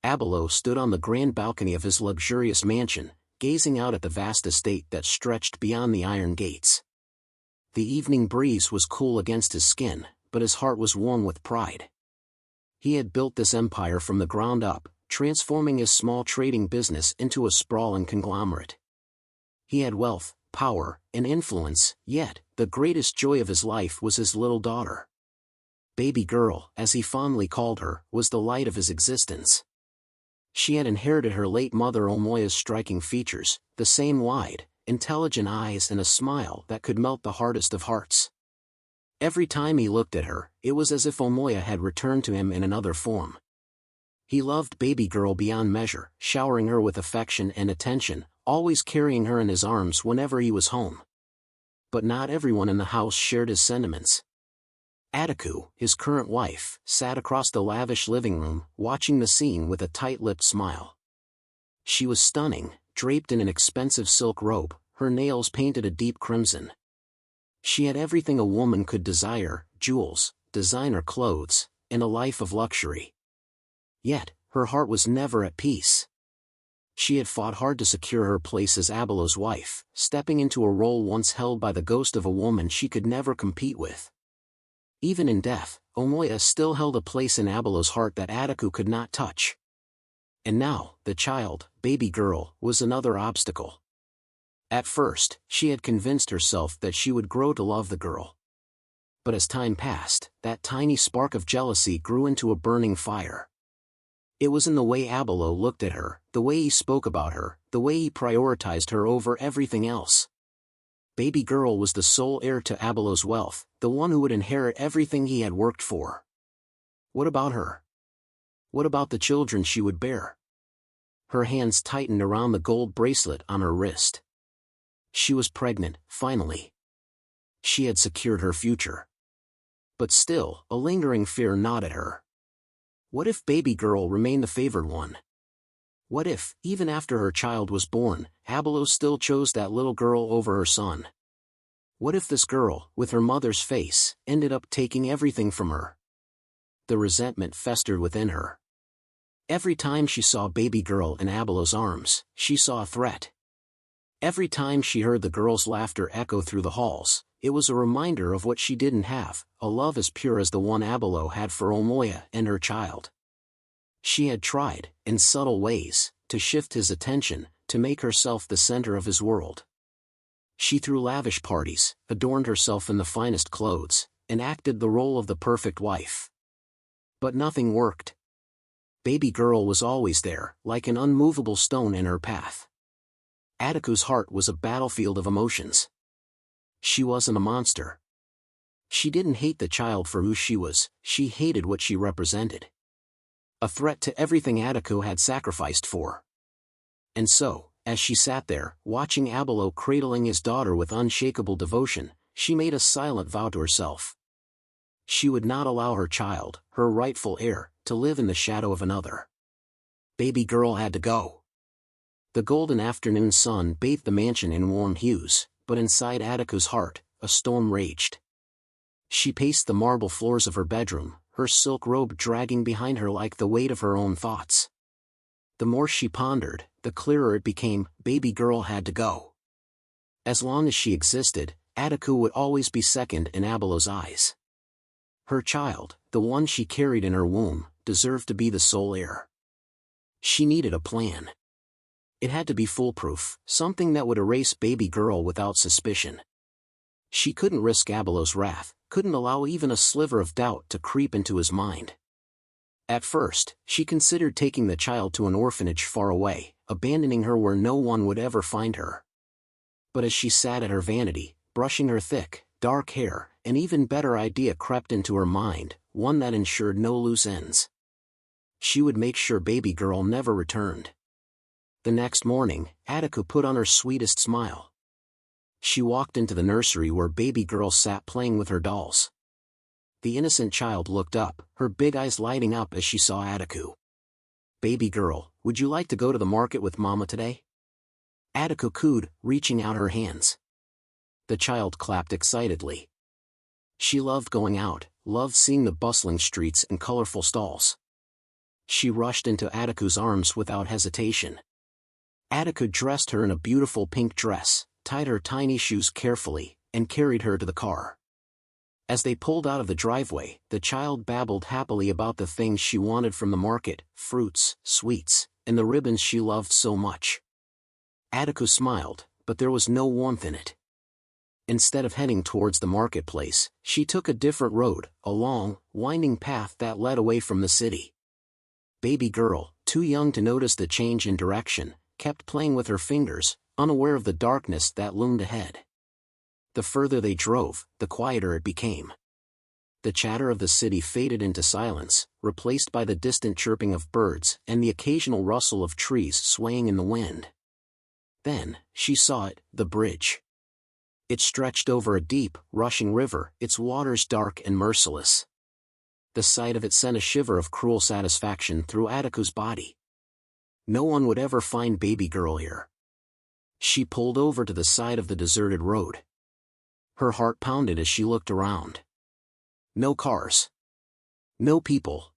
Abolo stood on the grand balcony of his luxurious mansion, gazing out at the vast estate that stretched beyond the iron gates. The evening breeze was cool against his skin, but his heart was warm with pride. He had built this empire from the ground up, transforming his small trading business into a sprawling conglomerate. He had wealth, power, and influence, yet, the greatest joy of his life was his little daughter. Baby girl, as he fondly called her, was the light of his existence. She had inherited her late mother Omoya's striking features, the same wide, intelligent eyes and a smile that could melt the hardest of hearts. Every time he looked at her, it was as if Omoya had returned to him in another form. He loved baby girl beyond measure, showering her with affection and attention, always carrying her in his arms whenever he was home. But not everyone in the house shared his sentiments. Adaku, his current wife, sat across the lavish living room, watching the scene with a tight-lipped smile. She was stunning, draped in an expensive silk robe, her nails painted a deep crimson. She had everything a woman could desire: jewels, designer clothes, and a life of luxury. Yet, her heart was never at peace. She had fought hard to secure her place as Abolo's wife, stepping into a role once held by the ghost of a woman she could never compete with. Even in death, Omoya still held a place in Abolo's heart that Adaku could not touch. And now, the child, baby girl, was another obstacle. At first, she had convinced herself that she would grow to love the girl. But as time passed, that tiny spark of jealousy grew into a burning fire. It was in the way Abolo looked at her, the way he spoke about her, the way he prioritized her over everything else. Baby girl was the sole heir to Abolo's wealth, the one who would inherit everything he had worked for. What about her? What about the children she would bear? Her hands tightened around the gold bracelet on her wrist. She was pregnant, finally. She had secured her future. But still, a lingering fear gnawed at her. What if baby girl remained the favored one? What if, even after her child was born, Abolo still chose that little girl over her son? What if this girl, with her mother's face, ended up taking everything from her? The resentment festered within her. Every time she saw baby girl in Abolo's arms, she saw a threat. Every time she heard the girl's laughter echo through the halls, it was a reminder of what she didn't have, a love as pure as the one Abolo had for Omoya and her child. She had tried, in subtle ways, to shift his attention, to make herself the center of his world. She threw lavish parties, adorned herself in the finest clothes, and acted the role of the perfect wife. But nothing worked. Baby girl was always there, like an unmovable stone in her path. Adaku's heart was a battlefield of emotions. She wasn't a monster. She didn't hate the child for who she was, she hated what she represented. A threat to everything Adaku had sacrificed for. And so, as she sat there, watching Abolo cradling his daughter with unshakable devotion, she made a silent vow to herself. She would not allow her child, her rightful heir, to live in the shadow of another. Baby girl had to go. The golden afternoon sun bathed the mansion in warm hues, but inside Adaku's heart, a storm raged. She paced the marble floors of her bedroom, her silk robe dragging behind her like the weight of her own thoughts. The more she pondered, the clearer it became: baby girl had to go. As long as she existed, Adaku would always be second in Abolo's eyes. Her child, the one she carried in her womb, deserved to be the sole heir. She needed a plan. It had to be foolproof, something that would erase baby girl without suspicion. She couldn't risk Abolo's wrath, couldn't allow even a sliver of doubt to creep into his mind. At first, she considered taking the child to an orphanage far away, abandoning her where no one would ever find her. But as she sat at her vanity, brushing her thick, dark hair, an even better idea crept into her mind, one that ensured no loose ends. She would make sure baby girl never returned. The next morning, Adaku put on her sweetest smile. She walked into the nursery where baby girl sat playing with her dolls. The innocent child looked up, her big eyes lighting up as she saw Adaku. "Baby girl, would you like to go to the market with Mama today?" Adaku cooed, reaching out her hands. The child clapped excitedly. She loved going out, loved seeing the bustling streets and colorful stalls. she rushed into Adaku's arms without hesitation. Adaku dressed her in a beautiful pink dress, tied her tiny shoes carefully, and carried her to the car. As they pulled out of the driveway, the child babbled happily about the things she wanted from the market, fruits, sweets, and the ribbons she loved so much. Adaku smiled, but there was no warmth in it. Instead of heading towards the marketplace, she took a different road, a long, winding path that led away from the city. Baby girl, too young to notice the change in direction, kept playing with her fingers, unaware of the darkness that loomed ahead. The further they drove, the quieter it became. The chatter of the city faded into silence, replaced by the distant chirping of birds and the occasional rustle of trees swaying in the wind. Then, she saw it, the bridge. It stretched over a deep, rushing river, its waters dark and merciless. The sight of it sent a shiver of cruel satisfaction through Adaku's body. No one would ever find baby girl here. She pulled over to the side of the deserted road. Her heart pounded as she looked around. No cars. No people.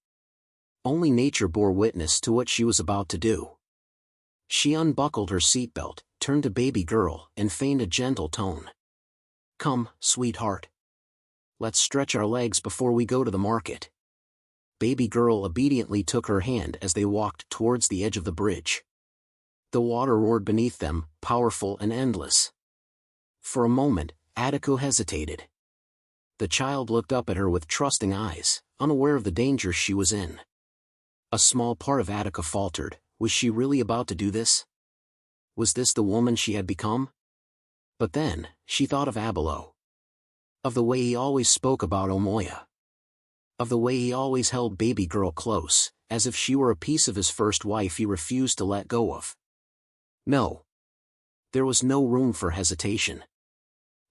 Only nature bore witness to what she was about to do. She unbuckled her seatbelt, turned to baby girl, and feigned a gentle tone. "Come, sweetheart. Let's stretch our legs before we go to the market." Baby girl obediently took her hand as they walked towards the edge of the bridge. The water roared beneath them, powerful and endless. For a moment, Adaku hesitated. The child looked up at her with trusting eyes, unaware of the danger she was in. A small part of Adaku faltered. Was she really about to do this? Was this the woman she had become? But then, she thought of Abolo. Of the way he always spoke about Omoya. Of the way he always held baby girl close, as if she were a piece of his first wife he refused to let go of. No. There was no room for hesitation.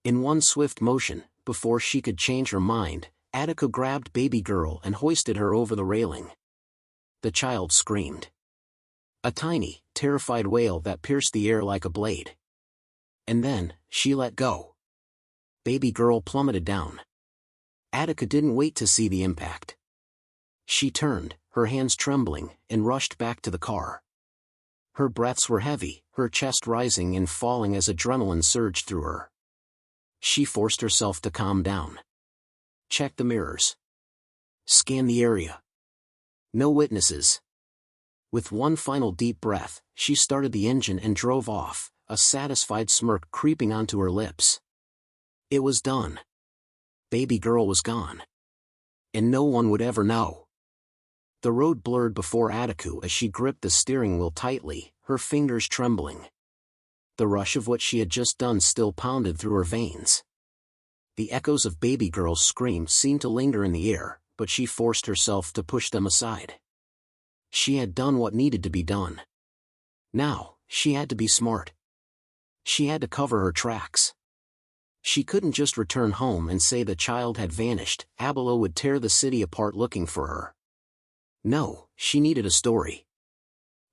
In one swift motion, before she could change her mind, Adaku grabbed baby girl and hoisted her over the railing. The child screamed. A tiny, terrified wail that pierced the air like a blade. And then, she let go. Baby girl plummeted down. Adaku didn't wait to see the impact. She turned, her hands trembling, and rushed back to the car. Her breaths were heavy, her chest rising and falling as adrenaline surged through her. She forced herself to calm down. Check the mirrors. Scan the area. No witnesses. With one final deep breath, she started the engine and drove off, a satisfied smirk creeping onto her lips. It was done. Baby girl was gone. And no one would ever know. The road blurred before Adaku as she gripped the steering wheel tightly, her fingers trembling. The rush of what she had just done still pounded through her veins. The echoes of baby girl's screams seemed to linger in the air, but she forced herself to push them aside. She had done what needed to be done. Now, she had to be smart. She had to cover her tracks. She couldn't just return home and say the child had vanished. Abolo would tear the city apart looking for her. No, she needed a story.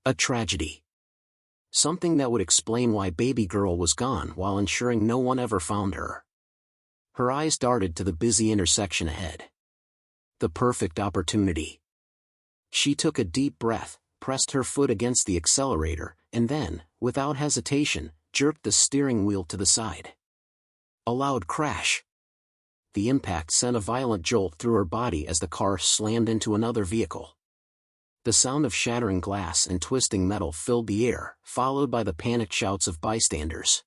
A tragedy. Something that would explain why baby girl was gone while ensuring no one ever found her. Her eyes darted to the busy intersection ahead. The perfect opportunity. She took a deep breath, pressed her foot against the accelerator, and then, without hesitation, jerked the steering wheel to the side. A loud crash. The impact sent a violent jolt through her body as the car slammed into another vehicle. The sound of shattering glass and twisting metal filled the air, followed by the panicked shouts of bystanders.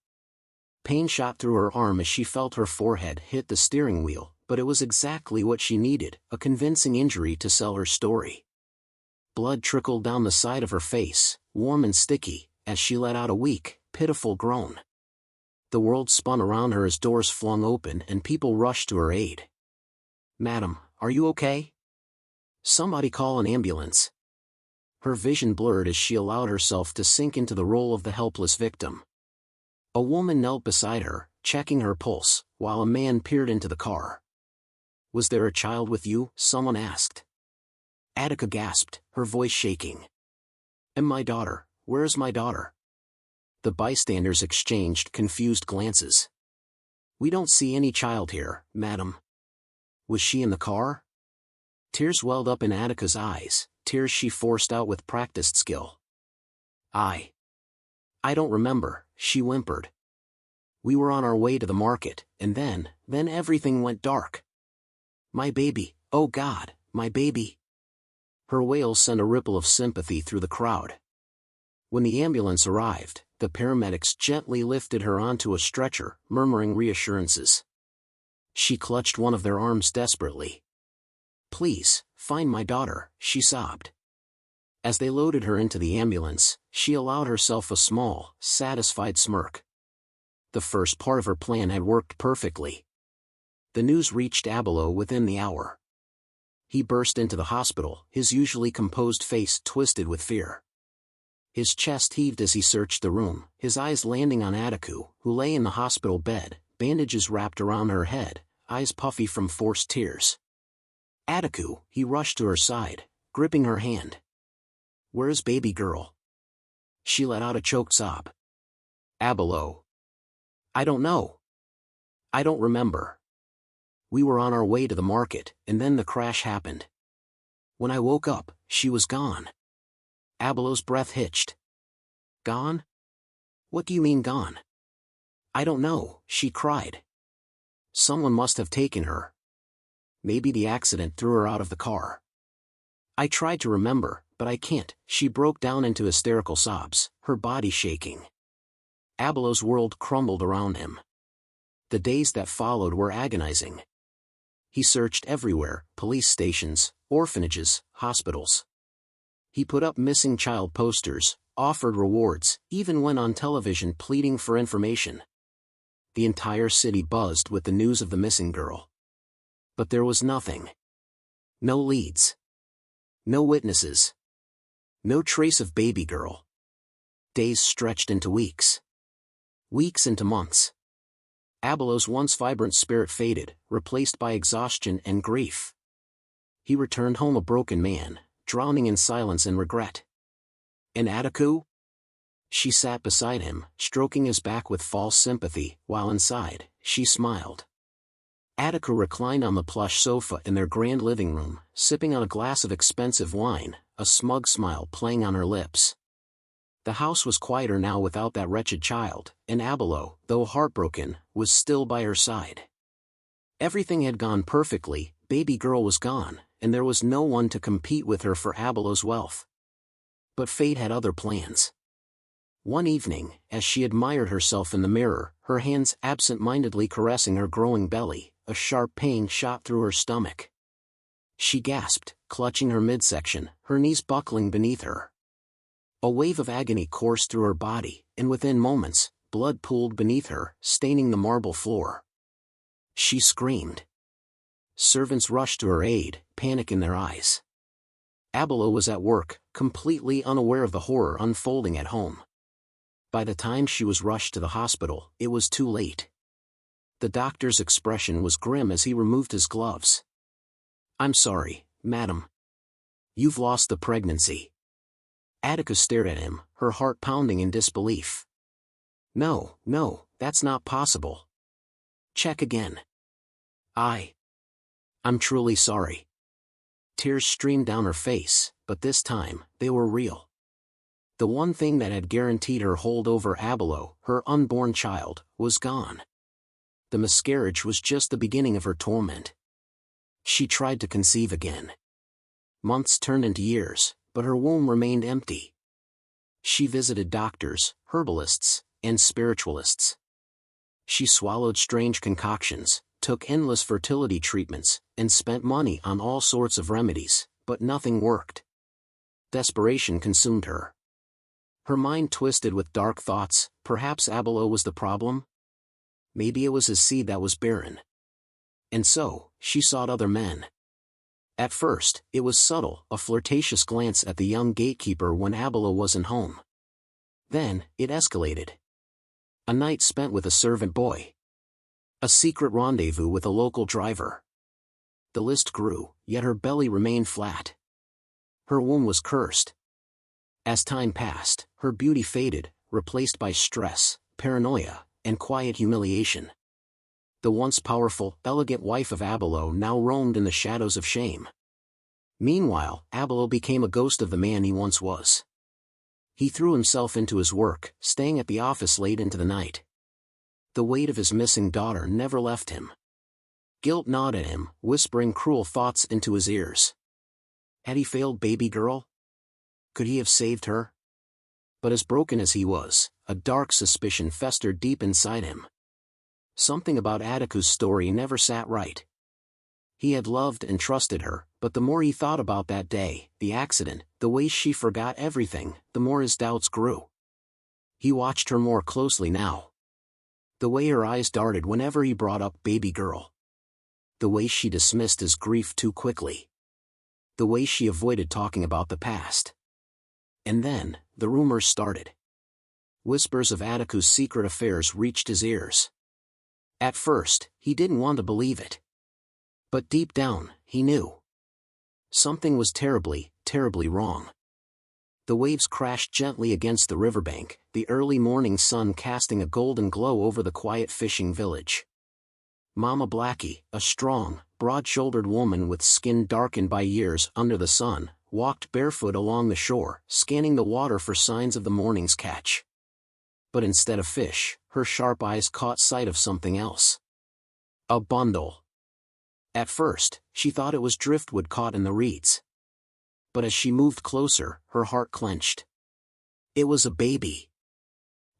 Pain shot through her arm as she felt her forehead hit the steering wheel, but it was exactly what she needed, a convincing injury to sell her story. Blood trickled down the side of her face, warm and sticky, as she let out a weak, pitiful groan. The world spun around her as doors flung open and people rushed to her aid. "Madam, are you okay? Somebody call an ambulance." Her vision blurred as she allowed herself to sink into the role of the helpless victim. A woman knelt beside her, checking her pulse, while a man peered into the car. "Was there a child with you?" someone asked. Adaku gasped, her voice shaking. "And my daughter, where's my daughter?" The bystanders exchanged confused glances. "We don't see any child here, madam." "Was she in the car?" Tears welled up in Adaku's eyes, tears she forced out with practiced skill. I don't remember, she whimpered. We were on our way to the market, and then everything went dark. My baby, oh God, my baby. Her wails sent a ripple of sympathy through the crowd. When the ambulance arrived, the paramedics gently lifted her onto a stretcher, murmuring reassurances. She clutched one of their arms desperately. Please, find my daughter, she sobbed. As they loaded her into the ambulance, she allowed herself a small, satisfied smirk. The first part of her plan had worked perfectly. The news reached Abolo within the hour. He burst into the hospital, his usually composed face twisted with fear. His chest heaved as he searched the room, his eyes landing on Adaku, who lay in the hospital bed, bandages wrapped around her head, eyes puffy from forced tears. Adaku, he rushed to her side, gripping her hand. Where's baby girl? She let out a choked sob. Abolo. I don't know. I don't remember. We were on our way to the market, and then the crash happened. When I woke up, she was gone. Abolo's breath hitched. Gone? What do you mean gone? I don't know, she cried. Someone must have taken her. Maybe the accident threw her out of the car. I tried to remember, but I can't. She broke down into hysterical sobs, her body shaking. Abolo's world crumbled around him. The days that followed were agonizing. He searched everywhere, police stations, orphanages, hospitals. He put up missing child posters, offered rewards, even went on television pleading for information. The entire city buzzed with the news of the missing girl. But there was nothing. No leads. No witnesses. No trace of baby girl. Days stretched into weeks. Weeks into months. Abolo's once vibrant spirit faded, replaced by exhaustion and grief. He returned home a broken man, drowning in silence and regret. And Adaku? She sat beside him, stroking his back with false sympathy, while inside, she smiled. Adaku reclined on the plush sofa in their grand living room, sipping on a glass of expensive wine, a smug smile playing on her lips. The house was quieter now without that wretched child, and Abolo, though heartbroken, was still by her side. Everything had gone perfectly, baby girl was gone, and there was no one to compete with her for Abolo's wealth. But fate had other plans. One evening, as she admired herself in the mirror, her hands absent-mindedly caressing her growing belly, a sharp pain shot through her stomach. She gasped, clutching her midsection, her knees buckling beneath her. A wave of agony coursed through her body, and within moments, blood pooled beneath her, staining the marble floor. She screamed. Servants rushed to her aid, panic in their eyes. Abolo was at work, completely unaware of the horror unfolding at home. By the time she was rushed to the hospital, it was too late. The doctor's expression was grim as he removed his gloves. I'm sorry, madam. You've lost the pregnancy. Adaku stared at him, her heart pounding in disbelief. No, that's not possible. Check again. I'm truly sorry. Tears streamed down her face, but this time, they were real. The one thing that had guaranteed her hold over Abolo, her unborn child, was gone. The miscarriage was just the beginning of her torment. She tried to conceive again. Months turned into years, but her womb remained empty. She visited doctors, herbalists, and spiritualists. She swallowed strange concoctions, took endless fertility treatments, and spent money on all sorts of remedies, but nothing worked. Desperation consumed her. Her mind twisted with dark thoughts. Perhaps Abolo was the problem? Maybe it was his seed that was barren. And so, she sought other men. At first, it was subtle, a flirtatious glance at the young gatekeeper when Abolo wasn't home. Then, it escalated. A night spent with a servant boy. A secret rendezvous with a local driver. The list grew, yet her belly remained flat. Her womb was cursed. As time passed, her beauty faded, replaced by stress, paranoia, and quiet humiliation. The once powerful, elegant wife of Abolo now roamed in the shadows of shame. Meanwhile, Abolo became a ghost of the man he once was. He threw himself into his work, staying at the office late into the night. The weight of his missing daughter never left him. Guilt gnawed at him, whispering cruel thoughts into his ears. Had he failed baby girl? Could he have saved her? But as broken as he was, a dark suspicion festered deep inside him. Something about Adaku's story never sat right. He had loved and trusted her, but the more he thought about that day, the accident, the way she forgot everything, the more his doubts grew. He watched her more closely now. The way her eyes darted whenever he brought up baby girl. The way she dismissed his grief too quickly. The way she avoided talking about the past. And then, the rumors started. Whispers of Adaku's secret affairs reached his ears. At first, he didn't want to believe it. But deep down, he knew. Something was terribly, terribly wrong. The waves crashed gently against the riverbank, the early morning sun casting a golden glow over the quiet fishing village. Mama Blackie, a strong, broad-shouldered woman with skin darkened by years under the sun, walked barefoot along the shore, scanning the water for signs of the morning's catch. But instead of fish, her sharp eyes caught sight of something else. A bundle. At first, she thought it was driftwood caught in the reeds. But as she moved closer, her heart clenched. It was a baby.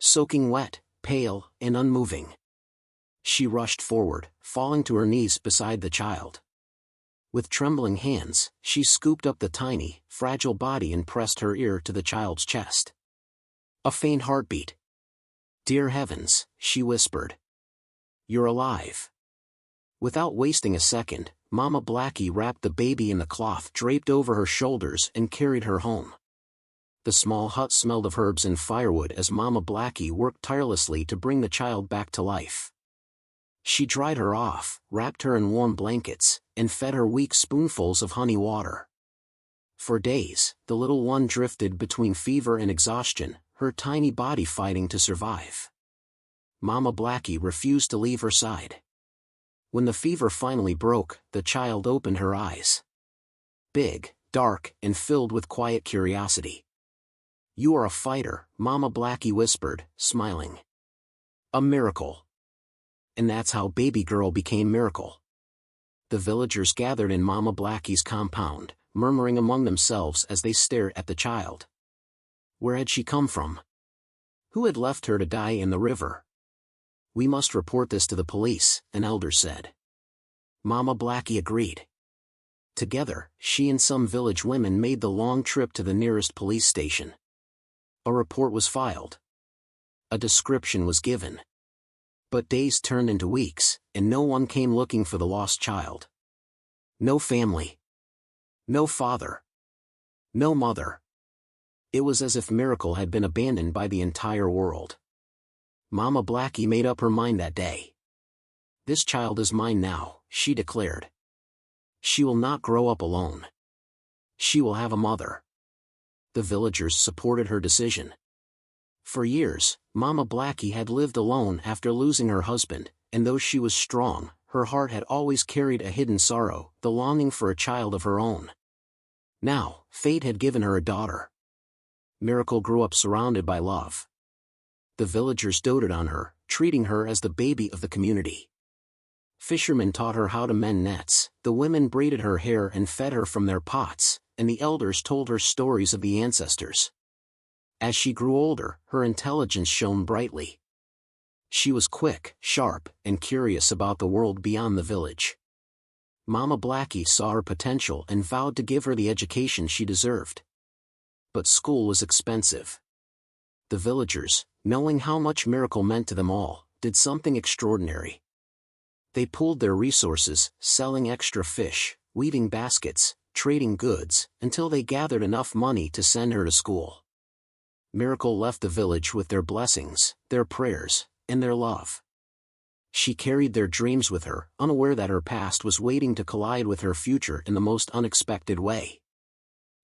Soaking wet, pale, and unmoving. She rushed forward, falling to her knees beside the child. With trembling hands, she scooped up the tiny, fragile body and pressed her ear to the child's chest. A faint heartbeat. "Dear heavens," she whispered. "You're alive." Without wasting a second, Mama Blackie wrapped the baby in the cloth draped over her shoulders and carried her home. The small hut smelled of herbs and firewood as Mama Blackie worked tirelessly to bring the child back to life. She dried her off, wrapped her in warm blankets, and fed her weak spoonfuls of honey water. For days, the little one drifted between fever and exhaustion, her tiny body fighting to survive. Mama Blackie refused to leave her side. When the fever finally broke, the child opened her eyes. Big, dark, and filled with quiet curiosity. "You are a fighter," Mama Blackie whispered, smiling. "A miracle." And that's how baby girl became Miracle. The villagers gathered in Mama Blackie's compound, murmuring among themselves as they stared at the child. Where had she come from? Who had left her to die in the river? "We must report this to the police," an elder said. Mama Blackie agreed. Together, she and some village women made the long trip to the nearest police station. A report was filed. A description was given. But days turned into weeks, and no one came looking for the lost child. No family. No father. No mother. It was as if Miracle had been abandoned by the entire world. Mama Blackie made up her mind that day. "This child is mine now," she declared. "She will not grow up alone. She will have a mother." The villagers supported her decision. For years, Mama Blackie had lived alone after losing her husband, and though she was strong, her heart had always carried a hidden sorrow, the longing for a child of her own. Now, fate had given her a daughter. Miracle grew up surrounded by love. The villagers doted on her, treating her as the baby of the community. Fishermen taught her how to mend nets, the women braided her hair and fed her from their pots, and the elders told her stories of the ancestors. As she grew older, her intelligence shone brightly. She was quick, sharp, and curious about the world beyond the village. Mama Blackie saw her potential and vowed to give her the education she deserved. But school was expensive. The villagers, knowing how much Miracle meant to them all, did something extraordinary. They pooled their resources, selling extra fish, weaving baskets, trading goods, until they gathered enough money to send her to school. Miracle left the village with their blessings, their prayers, and their love. She carried their dreams with her, unaware that her past was waiting to collide with her future in the most unexpected way.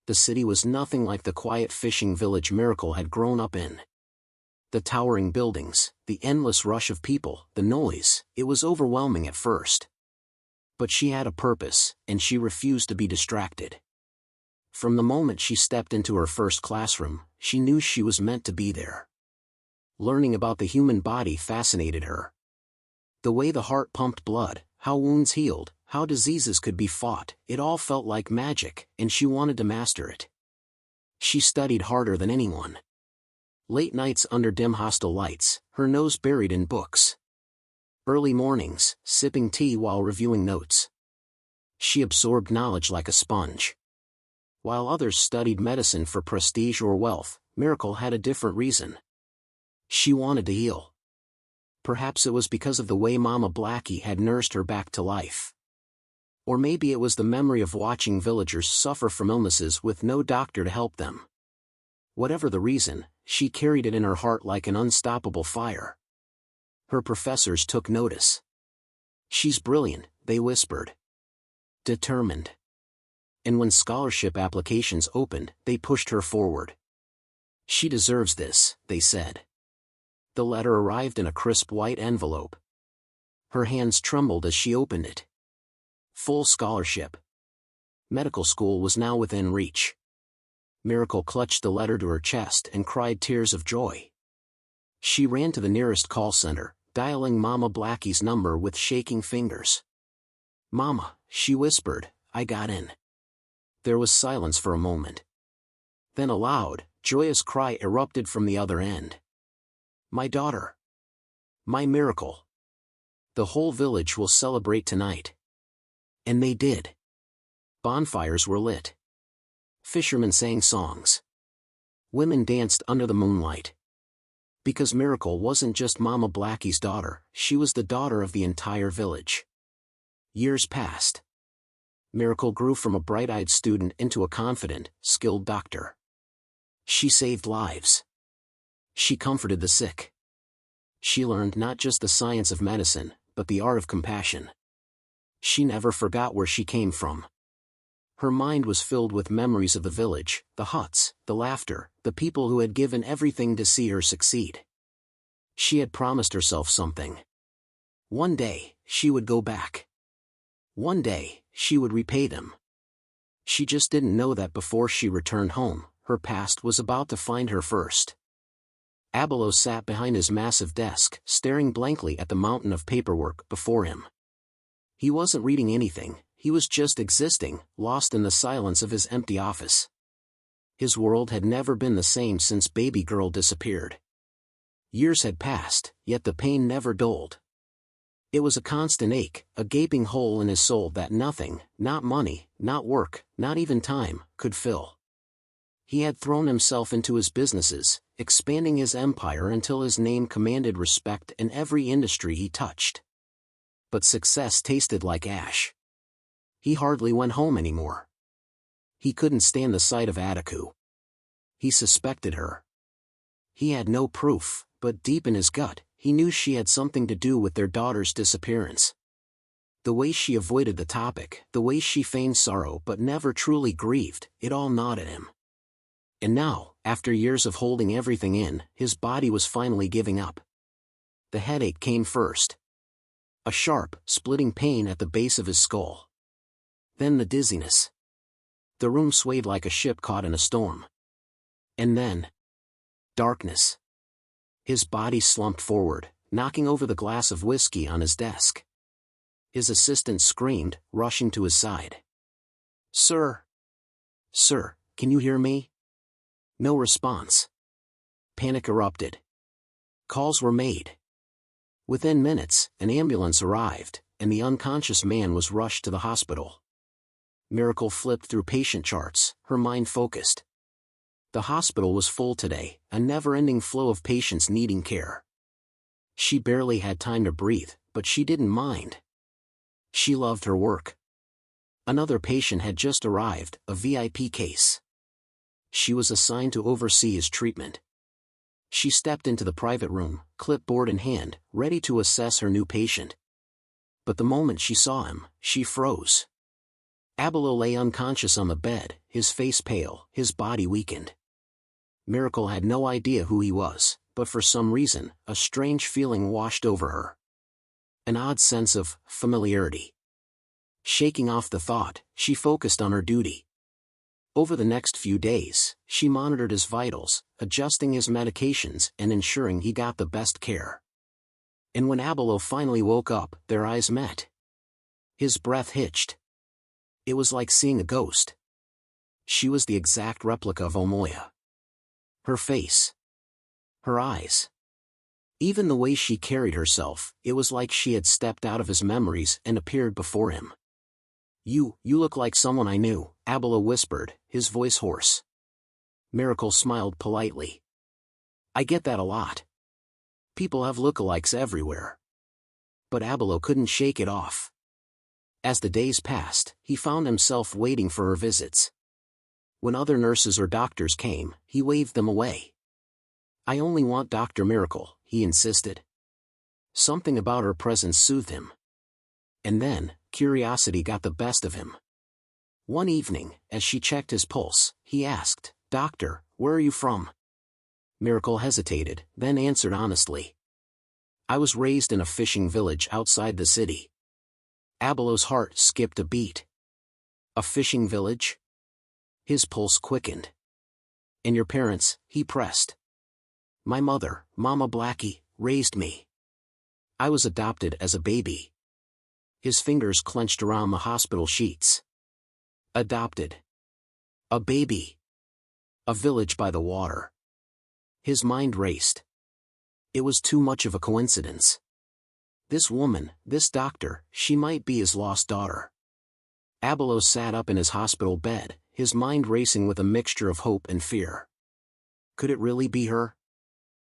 The city was nothing like the quiet fishing village Miracle had grown up in. The towering buildings, the endless rush of people, the noise, it was overwhelming at first. But she had a purpose, and she refused to be distracted. From the moment she stepped into her first classroom, she knew she was meant to be there. Learning about the human body fascinated her. The way the heart pumped blood, how wounds healed, how diseases could be fought, it all felt like magic, and she wanted to master it. She studied harder than anyone. Late nights under dim hostel lights, her nose buried in books. Early mornings, sipping tea while reviewing notes. She absorbed knowledge like a sponge. While others studied medicine for prestige or wealth, Miracle had a different reason. She wanted to heal. Perhaps it was because of the way Mama Blackie had nursed her back to life. Or maybe it was the memory of watching villagers suffer from illnesses with no doctor to help them. Whatever the reason, she carried it in her heart like an unstoppable fire. Her professors took notice. "She's brilliant," they whispered. "Determined." And when scholarship applications opened, they pushed her forward. "She deserves this," they said. The letter arrived in a crisp white envelope. Her hands trembled as she opened it. Full scholarship. Medical school was now within reach. Miracle clutched the letter to her chest and cried tears of joy. She ran to the nearest call center, dialing Mama Blackie's number with shaking fingers. "Mama," she whispered, "I got in." There was silence for a moment. Then a loud, joyous cry erupted from the other end. "My daughter! My Miracle! The whole village will celebrate tonight." And they did. Bonfires were lit. Fishermen sang songs. Women danced under the moonlight. Because Miracle wasn't just Mama Blackie's daughter, she was the daughter of the entire village. Years passed. Miracle grew from a bright-eyed student into a confident, skilled doctor. She saved lives. She comforted the sick. She learned not just the science of medicine, but the art of compassion. She never forgot where she came from. Her mind was filled with memories of the village, the huts, the laughter, the people who had given everything to see her succeed. She had promised herself something. One day, she would go back. One day, she would repay them. She just didn't know that before she returned home, her past was about to find her first. Abolo sat behind his massive desk, staring blankly at the mountain of paperwork before him. He wasn't reading anything, he was just existing, lost in the silence of his empty office. His world had never been the same since baby girl disappeared. Years had passed, yet the pain never dulled. It was a constant ache, a gaping hole in his soul that nothing, not money, not work, not even time, could fill. He had thrown himself into his businesses, expanding his empire until his name commanded respect in every industry he touched. But success tasted like ash. He hardly went home anymore. He couldn't stand the sight of Adaku. He suspected her. He had no proof, but deep in his gut, he knew she had something to do with their daughter's disappearance. The way she avoided the topic, the way she feigned sorrow but never truly grieved, it all gnawed at him. And now, after years of holding everything in, his body was finally giving up. The headache came first. A sharp, splitting pain at the base of his skull. Then the dizziness. The room swayed like a ship caught in a storm. And then, darkness. His body slumped forward, knocking over the glass of whiskey on his desk. His assistant screamed, rushing to his side. "Sir! Sir, can you hear me?" No response. Panic erupted. Calls were made. Within minutes, an ambulance arrived, and the unconscious man was rushed to the hospital. Miracle flipped through patient charts, her mind focused. The hospital was full today, a never-ending flow of patients needing care. She barely had time to breathe, but she didn't mind. She loved her work. Another patient had just arrived, a VIP case. She was assigned to oversee his treatment. She stepped into the private room, clipboard in hand, ready to assess her new patient. But the moment she saw him, she froze. Abolo lay unconscious on the bed, his face pale, his body weakened. Miracle had no idea who he was, but for some reason, a strange feeling washed over her. An odd sense of familiarity. Shaking off the thought, she focused on her duty. Over the next few days, she monitored his vitals, adjusting his medications and ensuring he got the best care. And when Abolo finally woke up, their eyes met. His breath hitched. It was like seeing a ghost. She was the exact replica of Omoya. Her face. Her eyes. Even the way she carried herself, it was like she had stepped out of his memories and appeared before him. You look like someone I knew," Abolo whispered, his voice hoarse. Miracle smiled politely. "I get that a lot. People have lookalikes everywhere." But Abolo couldn't shake it off. As the days passed, he found himself waiting for her visits. When other nurses or doctors came, he waved them away. "I only want Dr. Miracle," he insisted. Something about her presence soothed him. And then, curiosity got the best of him. One evening, as she checked his pulse, he asked, "Doctor, where are you from?" Miracle hesitated, then answered honestly. "I was raised in a fishing village outside the city." Abolo's heart skipped a beat. A fishing village? His pulse quickened. "And your parents?" he pressed. "My mother, Mama Blackie, raised me. I was adopted as a baby." His fingers clenched around the hospital sheets. Adopted. A baby. A village by the water. His mind raced. It was too much of a coincidence. This woman, this doctor, she might be his lost daughter. Abolo sat up in his hospital bed, his mind racing with a mixture of hope and fear. Could it really be her?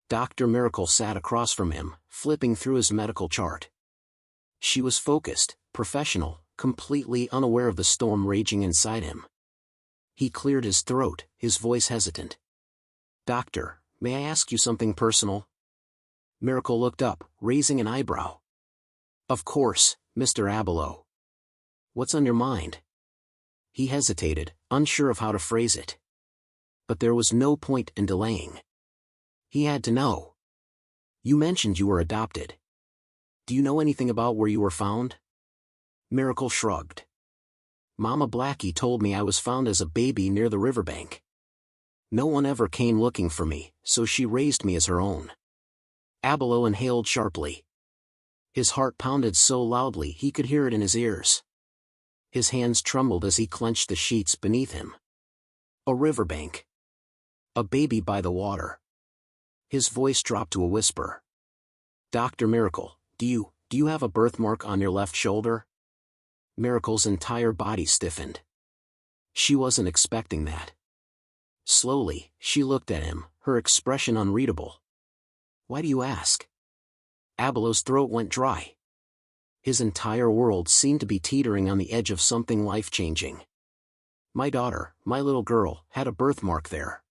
Dr. Miracle sat across from him, flipping through his medical chart. She was focused, professional, completely unaware of the storm raging inside him. He cleared his throat, his voice hesitant. "Doctor, may I ask you something personal?" Miracle looked up, raising an eyebrow. "Of course, Mr. Abolo. What's on your mind?" He hesitated, unsure of how to phrase it. But there was no point in delaying. He had to know. "You mentioned you were adopted. Do you know anything about where you were found?" Miracle shrugged. "Mama Blackie told me I was found as a baby near the riverbank. No one ever came looking for me, so she raised me as her own." Abolo inhaled sharply. His heart pounded so loudly he could hear it in his ears. His hands trembled as he clenched the sheets beneath him. A riverbank. A baby by the water. His voice dropped to a whisper. "Dr. Miracle, do you have a birthmark on your left shoulder?" Miracle's entire body stiffened. She wasn't expecting that. Slowly, she looked at him, her expression unreadable. "Why do you ask?" Abolo's throat went dry. His entire world seemed to be teetering on the edge of something life-changing. "My daughter, my little girl, had a birthmark there.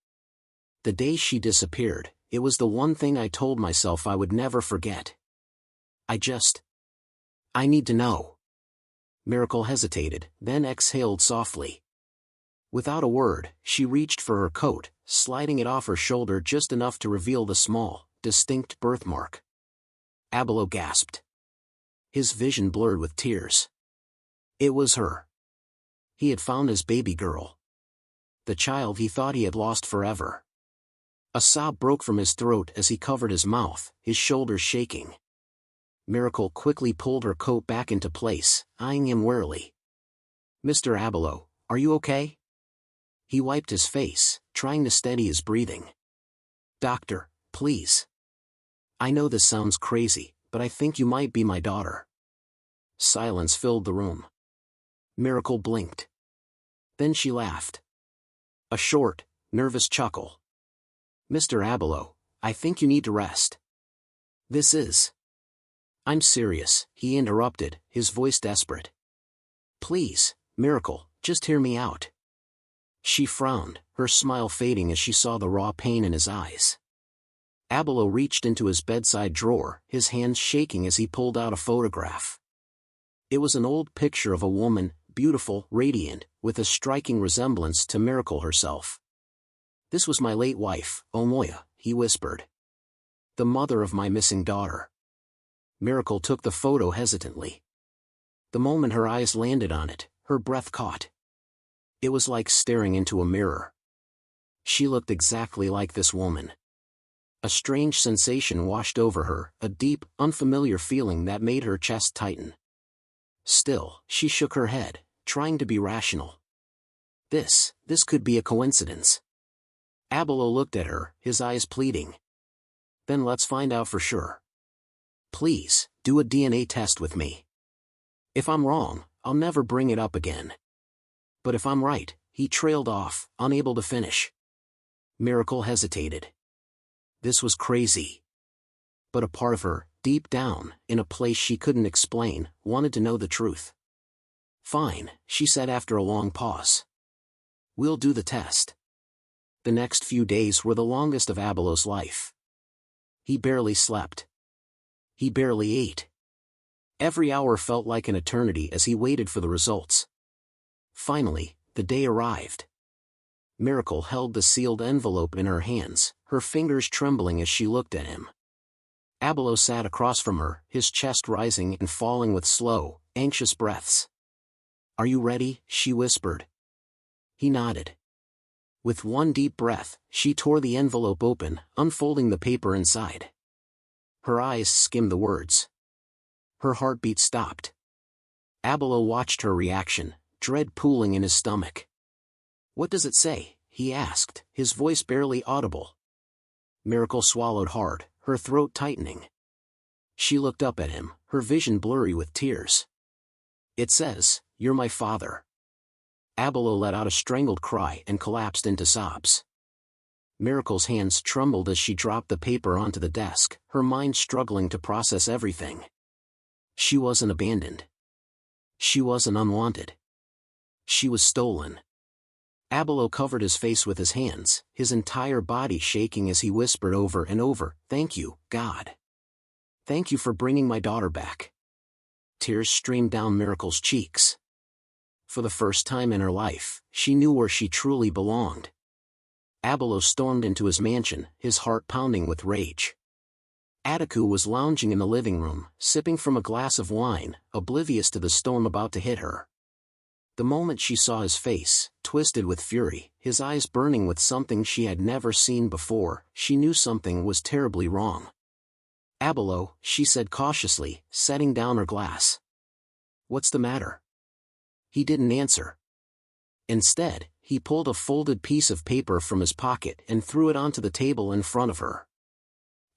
The day she disappeared, it was the one thing I told myself I would never forget. I need to know." Miracle hesitated, then exhaled softly. Without a word, she reached for her coat, sliding it off her shoulder just enough to reveal the small, distinct birthmark. Abolo gasped. His vision blurred with tears. It was her. He had found his baby girl. The child he thought he had lost forever. A sob broke from his throat as he covered his mouth, his shoulders shaking. Miracle quickly pulled her coat back into place, eyeing him warily. "Mr. Abolo, are you okay?" He wiped his face, trying to steady his breathing. "Doctor, please. I know this sounds crazy, but I think you might be my daughter." Silence filled the room. Miracle blinked. Then she laughed. A short, nervous chuckle. "Mr. Abolo, I think you need to rest. This is—" "I'm serious," he interrupted, his voice desperate. "Please, Miracle, just hear me out." She frowned, her smile fading as she saw the raw pain in his eyes. Abolo reached into his bedside drawer, his hands shaking as he pulled out a photograph. It was an old picture of a woman, beautiful, radiant, with a striking resemblance to Miracle herself. "This was my late wife, Omoya," he whispered. "The mother of my missing daughter." Miracle took the photo hesitantly. The moment her eyes landed on it, her breath caught. It was like staring into a mirror. She looked exactly like this woman. A strange sensation washed over her, a deep, unfamiliar feeling that made her chest tighten. Still, she shook her head, trying to be rational. This could be a coincidence. Abolo looked at her, his eyes pleading. Then let's find out for sure. Please, do a DNA test with me. If I'm wrong, I'll never bring it up again. But if I'm right, he trailed off, unable to finish. Miracle hesitated. This was crazy. But a part of her, deep down, in a place she couldn't explain, wanted to know the truth. Fine, she said after a long pause. We'll do the test. The next few days were the longest of Abolo's life. He barely slept. He barely ate. Every hour felt like an eternity as he waited for the results. Finally, the day arrived. Miracle held the sealed envelope in her hands, her fingers trembling as she looked at him. Abolo sat across from her, his chest rising and falling with slow, anxious breaths. Are you ready? She whispered. He nodded. With one deep breath, she tore the envelope open, unfolding the paper inside. Her eyes skimmed the words. Her heartbeat stopped. Abolo watched her reaction, dread pooling in his stomach. What does it say? He asked, his voice barely audible. Miracle swallowed hard, her throat tightening. She looked up at him, her vision blurry with tears. It says, "You're my father." Abolo let out a strangled cry and collapsed into sobs. Miracle's hands trembled as she dropped the paper onto the desk, her mind struggling to process everything. She wasn't abandoned. She wasn't unwanted. She was stolen. Abolo covered his face with his hands, his entire body shaking as he whispered over and over, "Thank you, God. Thank you for bringing my daughter back." Tears streamed down Miracle's cheeks. For the first time in her life, she knew where she truly belonged. Abolo stormed into his mansion, his heart pounding with rage. Adaku was lounging in the living room, sipping from a glass of wine, oblivious to the storm about to hit her. The moment she saw his face, twisted with fury, his eyes burning with something she had never seen before, she knew something was terribly wrong. "Abolo," she said cautiously, setting down her glass. "What's the matter?" He didn't answer. Instead, he pulled a folded piece of paper from his pocket and threw it onto the table in front of her.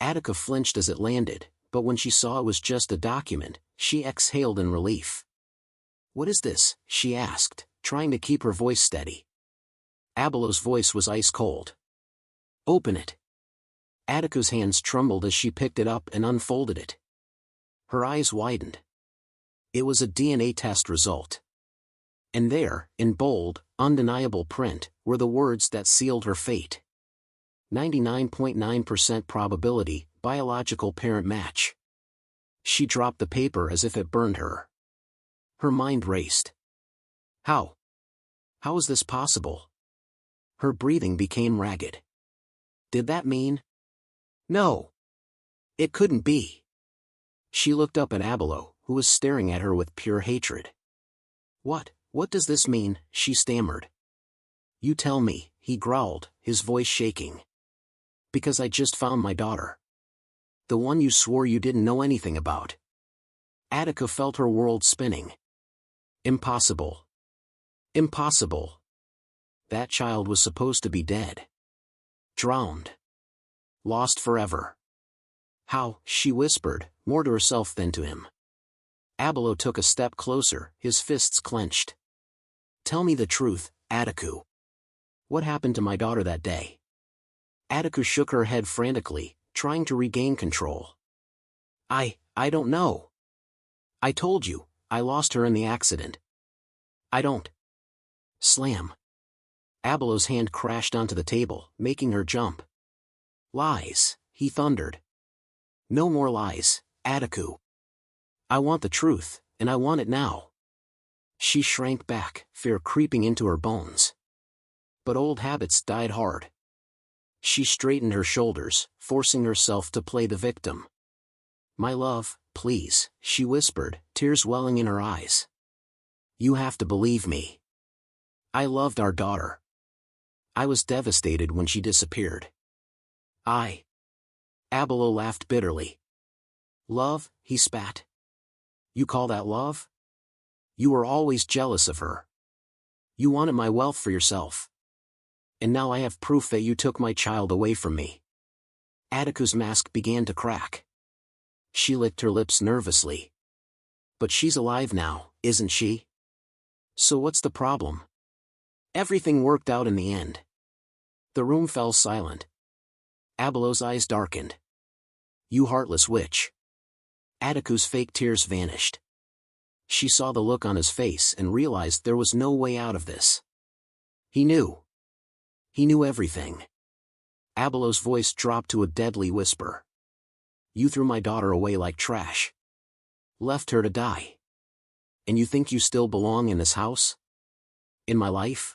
Adaku flinched as it landed, but when she saw it was just a document, she exhaled in relief. "What is this?" she asked, trying to keep her voice steady. Abolo's voice was ice cold. "Open it." Adaku's hands trembled as she picked it up and unfolded it. Her eyes widened. It was a DNA test result. And there, in bold, undeniable print, were the words that sealed her fate. 99.9% probability, biological parent match. She dropped the paper as if it burned her. Her mind raced. How? How is this possible? Her breathing became ragged. Did that mean? No. It couldn't be. She looked up at Abolo, who was staring at her with pure hatred. What does this mean?" she stammered. "You tell me," he growled, his voice shaking. "Because I just found my daughter. The one you swore you didn't know anything about." Adaku felt her world spinning. Impossible. Impossible. That child was supposed to be dead. Drowned. Lost forever. How? She whispered, more to herself than to him. Abolo took a step closer, his fists clenched. "Tell me the truth, Adaku. What happened to my daughter that day?" Adaku shook her head frantically, trying to regain control. I don't know. I told you, I lost her in the accident. I don't." Slam. Abolo's hand crashed onto the table, making her jump. "Lies," he thundered. "No more lies, Adaku. I want the truth, and I want it now." She shrank back, fear creeping into her bones. But old habits died hard. She straightened her shoulders, forcing herself to play the victim. "My love, please," she whispered, tears welling in her eyes. "You have to believe me. I loved our daughter. I was devastated when she disappeared. Abolo laughed bitterly. Love, he spat. You call that love? You were always jealous of her. You wanted my wealth for yourself. And now I have proof that you took my child away from me. Adaku's mask began to crack. She licked her lips nervously. But she's alive now, isn't she? So what's the problem? Everything worked out in the end. The room fell silent. Abolo's eyes darkened. You heartless witch. Adaku's fake tears vanished. She saw the look on his face and realized there was no way out of this. He knew. He knew everything. Abolo's voice dropped to a deadly whisper. You threw my daughter away like trash. Left her to die. And you think you still belong in this house? In my life?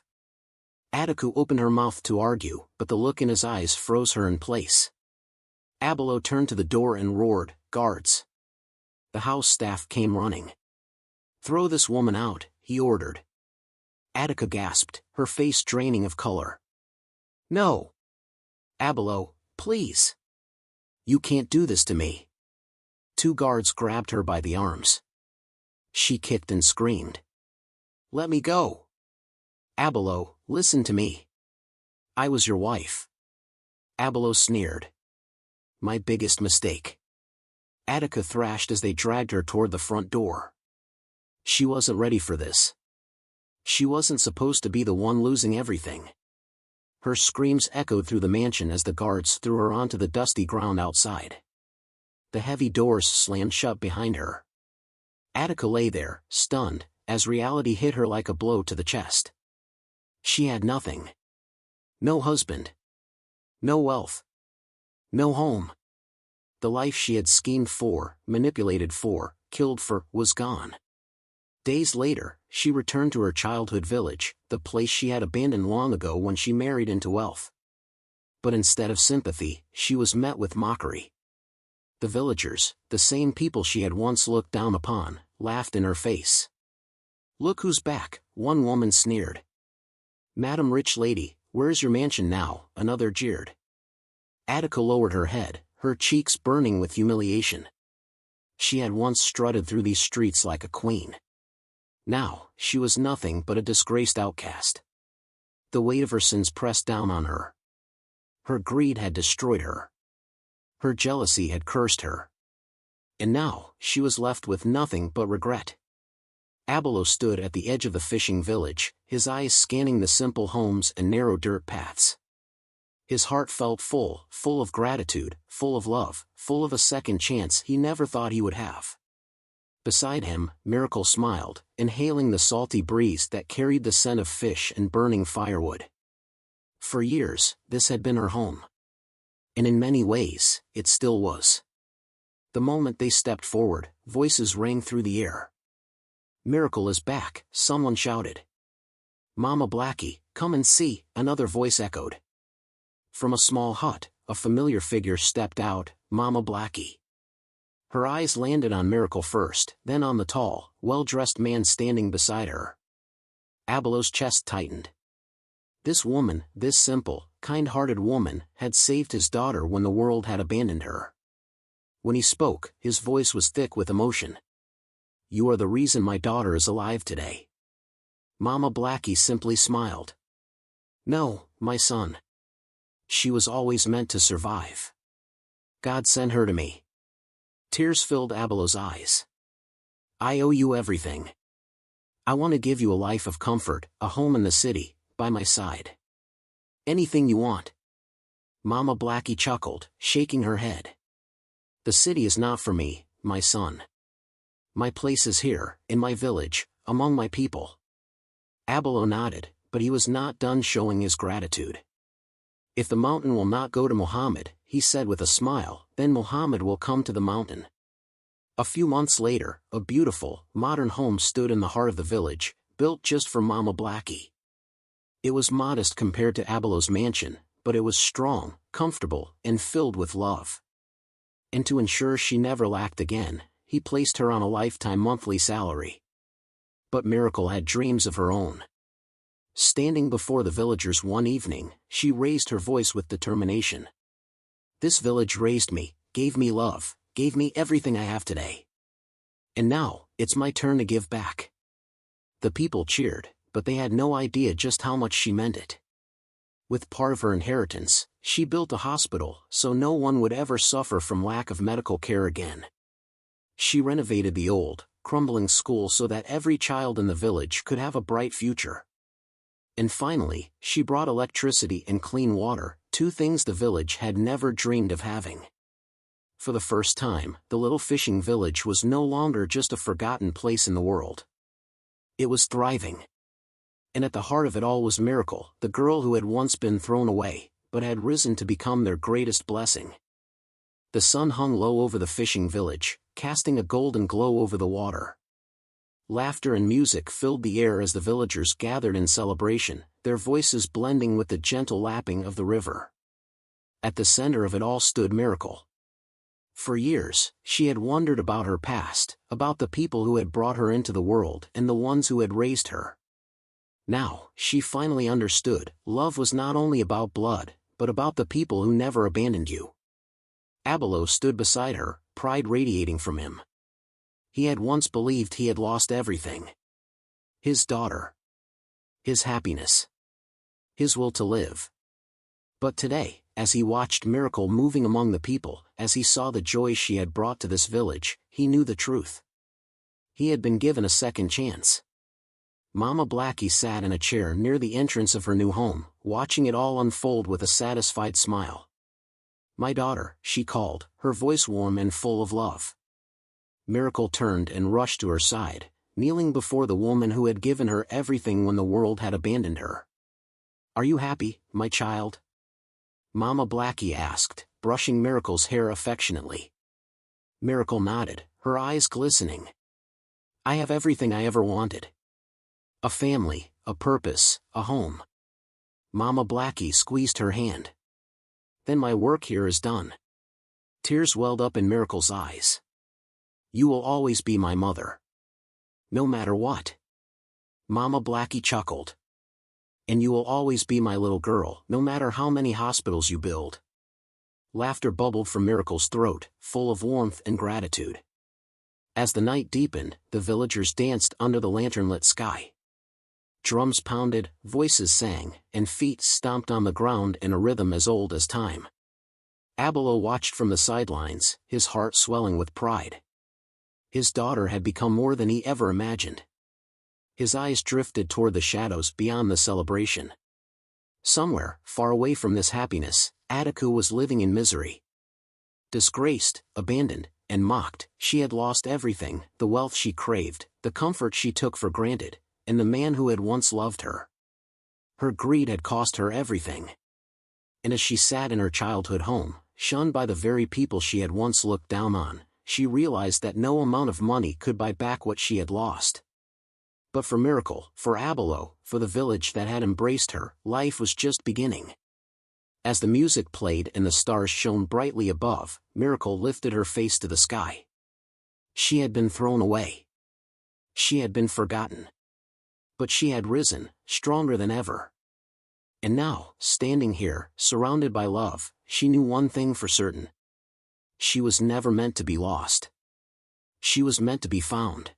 Adaku opened her mouth to argue, but the look in his eyes froze her in place. Abolo turned to the door and roared, Guards! The house staff came running. Throw this woman out, he ordered. Adaku gasped, her face draining of color. No! Abolo, please! You can't do this to me. Two guards grabbed her by the arms. She kicked and screamed. Let me go! Abolo, listen to me. I was your wife. Abolo sneered. My biggest mistake. Adaku thrashed as they dragged her toward the front door. She wasn't ready for this. She wasn't supposed to be the one losing everything. Her screams echoed through the mansion as the guards threw her onto the dusty ground outside. The heavy doors slammed shut behind her. Adaku lay there, stunned, as reality hit her like a blow to the chest. She had nothing. No husband. No wealth. No home. The life she had schemed for, manipulated for, killed for, was gone. Days later, she returned to her childhood village, the place she had abandoned long ago when she married into wealth. But instead of sympathy, she was met with mockery. The villagers, the same people she had once looked down upon, laughed in her face. Look who's back, one woman sneered. Madam Rich Lady, where's your mansion now? Another jeered. Adaku lowered her head, her cheeks burning with humiliation. She had once strutted through these streets like a queen. Now, she was nothing but a disgraced outcast. The weight of her sins pressed down on her. Her greed had destroyed her. Her jealousy had cursed her. And now, she was left with nothing but regret. Abolo stood at the edge of the fishing village, his eyes scanning the simple homes and narrow dirt paths. His heart felt full of gratitude, full of love, full of a second chance he never thought he would have. Beside him, Miracle smiled, inhaling the salty breeze that carried the scent of fish and burning firewood. For years, this had been her home. And in many ways, it still was. The moment they stepped forward, voices rang through the air. Miracle is back, someone shouted. Mama Blackie, come and see, another voice echoed. From a small hut, a familiar figure stepped out, Mama Blackie. Her eyes landed on Miracle first, then on the tall, well-dressed man standing beside her. Abolo's chest tightened. This woman, this simple, kind-hearted woman, had saved his daughter when the world had abandoned her. When he spoke, his voice was thick with emotion. You are the reason my daughter is alive today. Mama Blackie simply smiled. No, my son. She was always meant to survive. God sent her to me. Tears filled Abolo's eyes. I owe you everything. I want to give you a life of comfort, a home in the city, by my side. Anything you want. Mama Blackie chuckled, shaking her head. The city is not for me, my son. My place is here, in my village, among my people. Abolo nodded, but he was not done showing his gratitude. If the mountain will not go to Muhammad, he said with a smile, then Muhammad will come to the mountain. A few months later, a beautiful, modern home stood in the heart of the village, built just for Mama Blackie. It was modest compared to Abolo's mansion, but it was strong, comfortable, and filled with love. And to ensure she never lacked again, he placed her on a lifetime monthly salary. But Miracle had dreams of her own. Standing before the villagers one evening, she raised her voice with determination. "This village raised me, gave me love, gave me everything I have today. And now, it's my turn to give back." The people cheered, but they had no idea just how much she meant it. With part of her inheritance, she built a hospital so no one would ever suffer from lack of medical care again. She renovated the old, crumbling school so that every child in the village could have a bright future. And finally, she brought electricity and clean water, two things the village had never dreamed of having. For the first time, the little fishing village was no longer just a forgotten place in the world. It was thriving. And at the heart of it all was Miracle, the girl who had once been thrown away, but had risen to become their greatest blessing. The sun hung low over the fishing village, casting a golden glow over the water. Laughter and music filled the air as the villagers gathered in celebration, their voices blending with the gentle lapping of the river. At the center of it all stood Miracle. For years, she had wondered about her past, about the people who had brought her into the world and the ones who had raised her. Now, she finally understood, love was not only about blood, but about the people who never abandoned you. Abolo stood beside her, pride radiating from him. He had once believed he had lost everything. His daughter. His happiness. His will to live. But today, as he watched Miracle moving among the people, as he saw the joy she had brought to this village, he knew the truth. He had been given a second chance. Mama Blackie sat in a chair near the entrance of her new home, watching it all unfold with a satisfied smile. "My daughter," she called, her voice warm and full of love. Miracle turned and rushed to her side, kneeling before the woman who had given her everything when the world had abandoned her. "Are you happy, my child?" Mama Blackie asked, brushing Miracle's hair affectionately. Miracle nodded, her eyes glistening. "I have everything I ever wanted. A family, a purpose, a home." Mama Blackie squeezed her hand. "Then my work here is done." Tears welled up in Miracle's eyes. "You will always be my mother. No matter what." Mama Blackie chuckled. "And you will always be my little girl, no matter how many hospitals you build." Laughter bubbled from Miracle's throat, full of warmth and gratitude. As the night deepened, the villagers danced under the lantern-lit sky. Drums pounded, voices sang, and feet stomped on the ground in a rhythm as old as time. Abolo watched from the sidelines, his heart swelling with pride. His daughter had become more than he ever imagined. His eyes drifted toward the shadows beyond the celebration. Somewhere, far away from this happiness, Adaku was living in misery. Disgraced, abandoned, and mocked, she had lost everything, the wealth she craved, the comfort she took for granted, and the man who had once loved her. Her greed had cost her everything. And as she sat in her childhood home, shunned by the very people she had once looked down on, she realized that no amount of money could buy back what she had lost. But for Miracle, for Abolo, for the village that had embraced her, life was just beginning. As the music played and the stars shone brightly above, Miracle lifted her face to the sky. She had been thrown away. She had been forgotten. But she had risen, stronger than ever. And now, standing here, surrounded by love, she knew one thing for certain. She was never meant to be lost. She was meant to be found.